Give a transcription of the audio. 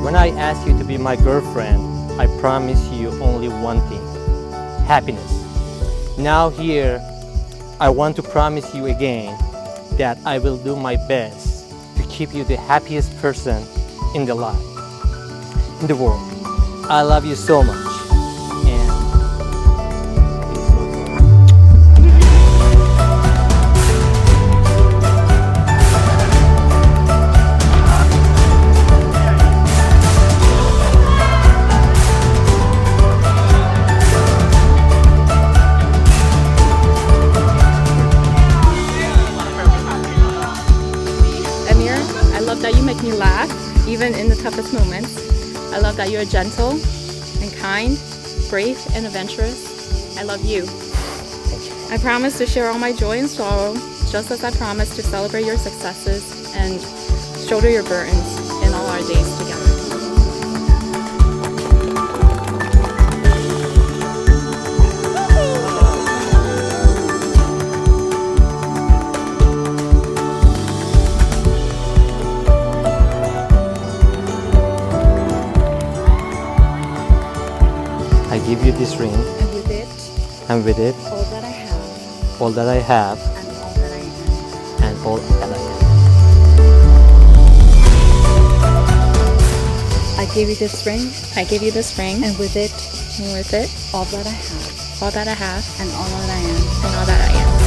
When I ask you to be my girlfriend, I promise you only one thing: happiness. Now here, I want to promise you again that I will do my best to keep you the happiest person in the life, in the world. I love you so much. And I love that you make me laugh, even in the toughest moments. I love that you're gentle and kind, brave and adventurous. I love you. I promise to share all my joy and sorrow, just as I promise to celebrate your successes and shoulder your burdens in all our days together. I give you this ring, And with it, and with it, all that I have, all that I have, and all that I am. and all that I am. I give you this ring, I give you this ring, And with it, and with it, all that I have, all that I have, and all that I am. and all that I am.